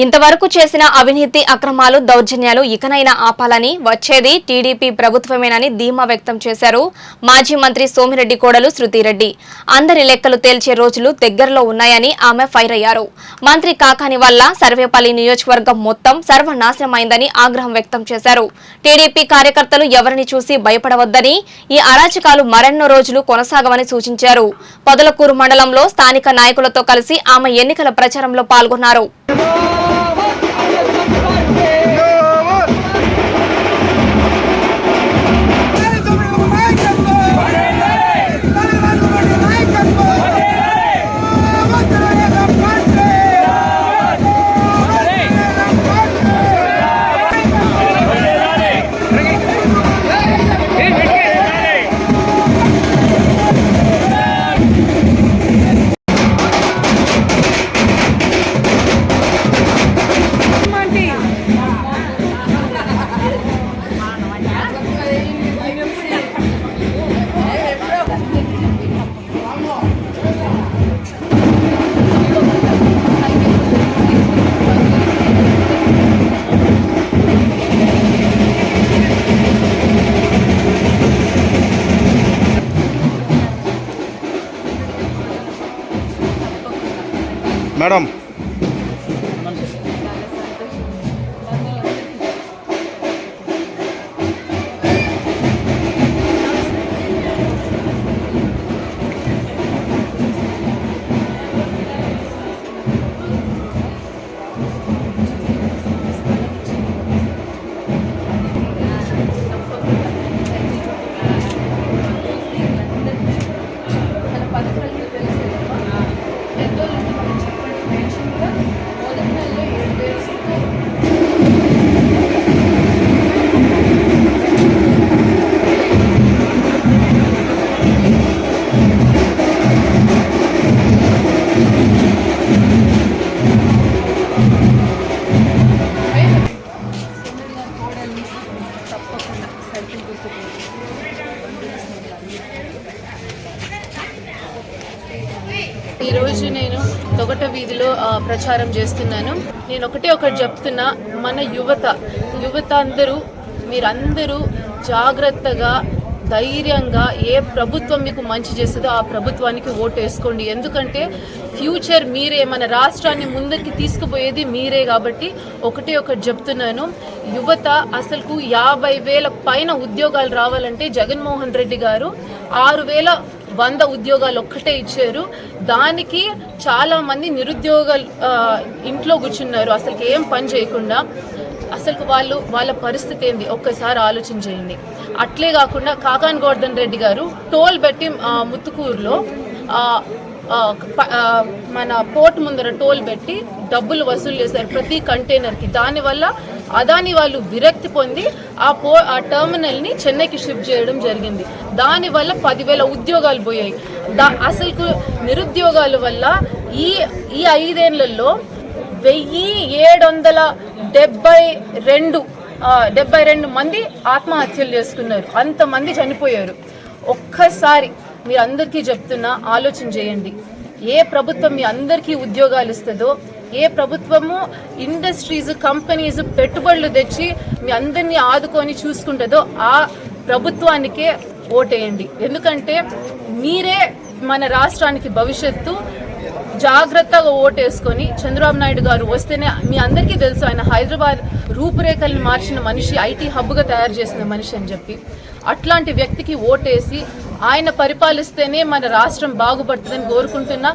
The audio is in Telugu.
ఇంతవరకు చేసిన అవినీతి అక్రమాలు దౌర్జన్యాలు ఇకనైనా ఆపాలని వచ్చేది టీడీపీ ప్రభుత్వమేనని ధీమా వ్యక్తం చేశారు మాజీ మంత్రి సోమిరెడ్డి కోడలు శృతిరెడ్డి. అందరి లెక్కలు తేల్చే రోజులు దగ్గరలో ఉన్నాయని ఆమె ఫైర్ అయ్యారు. మంత్రి కాకాని వల్ల సర్వేపల్లి నియోజకవర్గం మొత్తం సర్వనాశనమైందని ఆగ్రహం వ్యక్తం చేశారు. టీడీపీ కార్యకర్తలు ఎవరిని చూసి భయపడవద్దని, ఈ అరాచకాలు మరెన్నో రోజులు కొనసాగవని సూచించారు. పొదలకూరు మండలంలో స్థానిక నాయకులతో కలిసి ఆమె ఎన్నికల ప్రచారంలో పాల్గొన్నారు. మేడం ఈ రోజు నేను తొగట వీధిలో ప్రచారం చేస్తున్నాను. నేను ఒకటి చెప్తున్నా, మన యువత మీరందరూ జాగ్రత్తగా ధైర్యంగా ఏ ప్రభుత్వం మీకు మంచి చేస్తుందో ఆ ప్రభుత్వానికి ఓటు వేసుకోండి. ఎందుకంటే ఫ్యూచర్ మీరే, మన రాష్ట్రాన్ని ముందుకి తీసుకుపోయేది మీరే. కాబట్టి ఒకటి చెప్తున్నాను, యువత అసలుకు 50,000 పైన ఉద్యోగాలు రావాలంటే జగన్మోహన్ రెడ్డి గారు 6,100 ఉద్యోగాలు ఒక్కటే ఇచ్చారు. దానికి చాలా మంది నిరుద్యోగాలు ఇంట్లో కూర్చున్నారు, అసలు ఏం పని చేయకుండా. అసలు వాళ్ళ పరిస్థితి ఏంది ఒక్కసారి ఆలోచన చేయండి. అట్లే కాకుండా కాకాని గోవర్ధన్ రెడ్డి గారు టోల్ పెట్టి ముత్తుకూరులో మన పోర్ట్ ముందర టోల్ పెట్టి డబ్బులు వసూలు చేశారు ప్రతి కంటైనర్కి. దానివల్ల అదాని వాళ్ళు విరక్తి పొంది ఆ టర్మినల్ని చెన్నైకి షిఫ్ట్ చేయడం జరిగింది. దానివల్ల 10,000 ఉద్యోగాలు పోయాయి. అసలు నిరుద్యోగాల వల్ల ఈ 5 ఏళ్లలో 1,772 మంది ఆత్మహత్యలు చేసుకున్నారు. అంతమంది చనిపోయారు. ఒక్కసారి మీ అందరికీ చెప్తున్నా, ఆలోచన చేయండి. ఏ ప్రభుత్వం మీ అందరికీ ఉద్యోగాలు ఇస్తుందో, ఏ ప్రభుత్వము ఇండస్ట్రీస్ కంపెనీస్ పెట్టుబడులు తెచ్చి మీ అందరినీ ఆదుకొని చూసుకుంటుందో ఆ ప్రభుత్వానికే ఓటేయండి. ఎందుకంటే మీరే మన రాష్ట్రానికి భవిష్యత్తు. జాగ్రత్తగా ఓటేసుకొని చంద్రబాబు నాయుడు గారు వస్తేనే, మీ అందరికీ తెలుసు ఆయన హైదరాబాద్ రూపురేఖలను మార్చిన మనిషి, ఐటీ హబ్గా తయారు చేసిన మనిషి అని చెప్పి. అట్లాంటి వ్యక్తికి ఓటేసి ఆయన పరిపాలిస్తేనే మన రాష్ట్రం బాగుపడుతుందని కోరుకుంటున్నా.